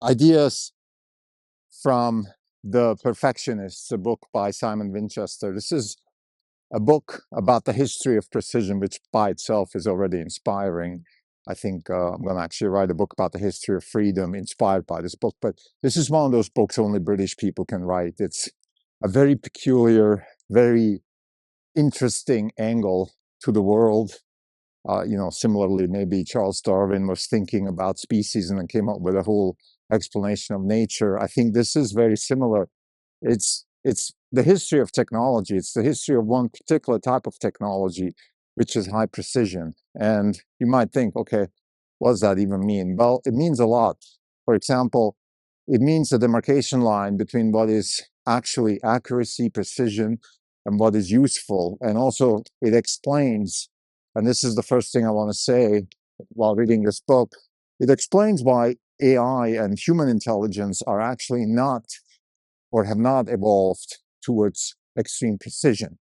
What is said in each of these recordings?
Ideas from the Perfectionists, a book by Simon Winchester. This is a book about the history of precision, which by itself is already inspiring. I think I'm going to actually write a book about the history of freedom inspired by this book. But this is one of those books only British people can write. It's a very peculiar, very interesting angle to the world. Similarly, maybe Charles Darwin was thinking about species and then came up with a whole explanation of nature. I think this is very similar. It's the history of technology. It's the history of one particular type of technology, which is high precision. And you might think, okay, what does that even mean? Well, it means a lot. For example, it means the demarcation line between what is actually accuracy, precision, and what is useful. And also it explains, and this is the first thing I want to say while reading this book, it explains why AI and human intelligence are actually not or have not evolved towards extreme precision.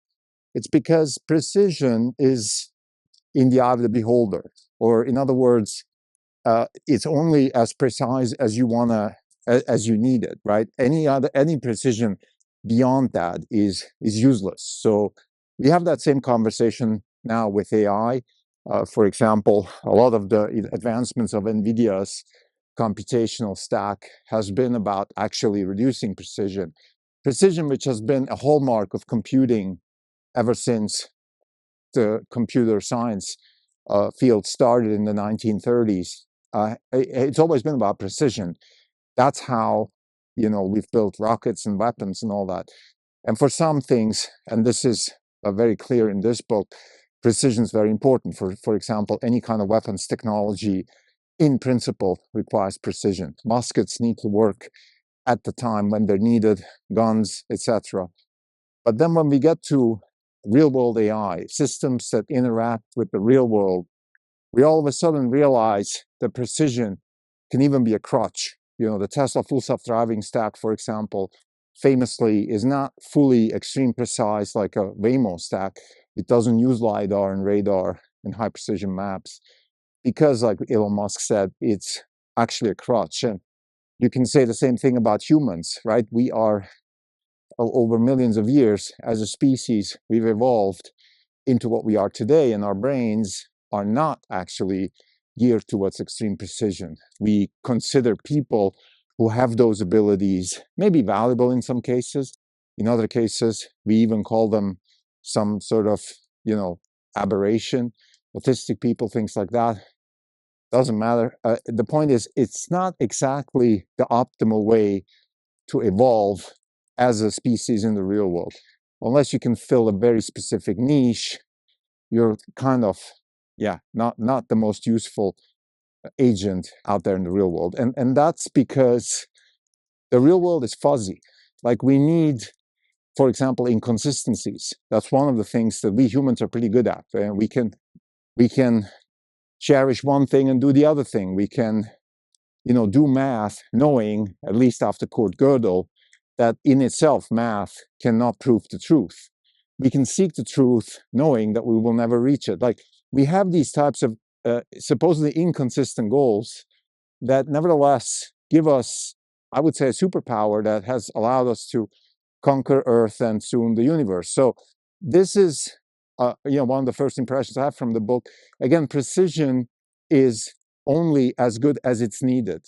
It's because precision is in the eye of the beholder, or in other words, it's only as precise as you as you need it, right? Any precision beyond that is useless. So we have that same conversation now with AI. For example, a lot of the advancements of NVIDIA's computational stack has been about actually reducing precision, which has been a hallmark of computing ever since the computer science field started in the 1930s. It's always been about precision. That's how, we've built rockets and weapons and all that. And for some things, and this is very clear in this book, precision is very important. For example, any kind of weapons technology, in principle, requires precision. Muskets need to work at the time when they're needed, guns, etc. But then when we get to real-world AI, systems that interact with the real world, we all of a sudden realize that precision can even be a crutch. The Tesla full self-driving stack, for example, famously is not fully extreme precise like a Waymo stack. It doesn't use LiDAR and radar and high precision maps because, like Elon Musk said, it's actually a crutch. And you can say the same thing about humans, right? We are, over millions of years, as a species, we've evolved into what we are today, and our brains are not actually geared towards extreme precision. We consider people who have those abilities maybe valuable in some cases. In other cases, we even call them some sort of, aberration, autistic people, things like that. Doesn't matter. The point is, it's not exactly the optimal way to evolve as a species in the real world. Unless you can fill a very specific niche, you're kind of, not the most useful agent out there in the real world. And that's because the real world is fuzzy. Like, we need, for example, inconsistencies. That's one of the things that we humans are pretty good at. And we can cherish one thing and do the other thing. We can, do math knowing, at least after Kurt Gödel, that in itself math cannot prove the truth. We can seek the truth knowing that we will never reach it. Like, we have these types of supposedly inconsistent goals that nevertheless give us, I would say, a superpower that has allowed us to conquer Earth and soon the universe. So this is, one of the first impressions I have from the book. Again, precision is only as good as it's needed.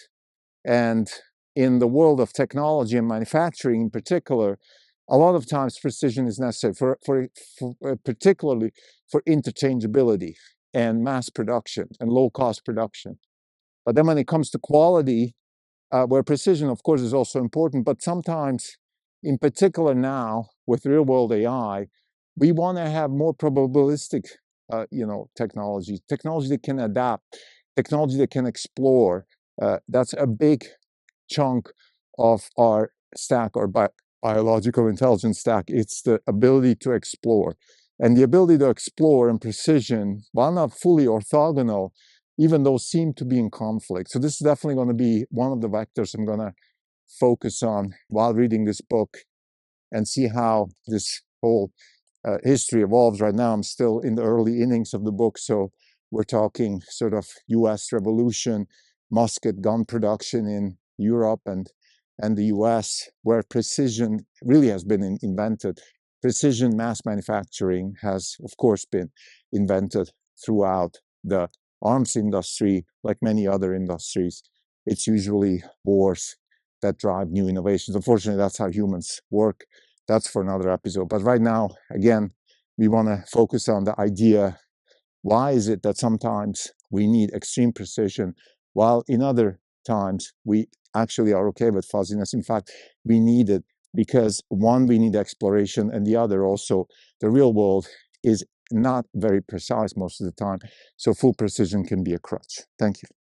And in the world of technology and manufacturing in particular, a lot of times precision is necessary, particularly for interchangeability and mass production and low-cost production. But then when it comes to quality, where precision, of course, is also important, but sometimes, in particular now, with real-world AI, we want to have more probabilistic, technology that can adapt, technology that can explore. That's a big chunk of our stack, or biological intelligence stack. It's the ability to explore. And the ability to explore and precision, while not fully orthogonal, even those seem to be in conflict. So this is definitely going to be one of the vectors I'm going to focus on while reading this book and see how this whole history evolves. Right now, I'm still in the early innings of the book. So we're talking sort of US Revolution, musket gun production in Europe and the US, where precision really has been invented. Precision mass manufacturing has, of course, been invented throughout the arms industry, like many other industries. It's usually wars that drive new innovations. Unfortunately, that's how humans work. That's for another episode. But right now, again, we want to focus on the idea, why is it that sometimes we need extreme precision, while in other times we actually are okay with fuzziness? In fact, we need it because one, we need exploration, and the other also, the real world is not very precise most of the time. So full precision can be a crutch. Thank you.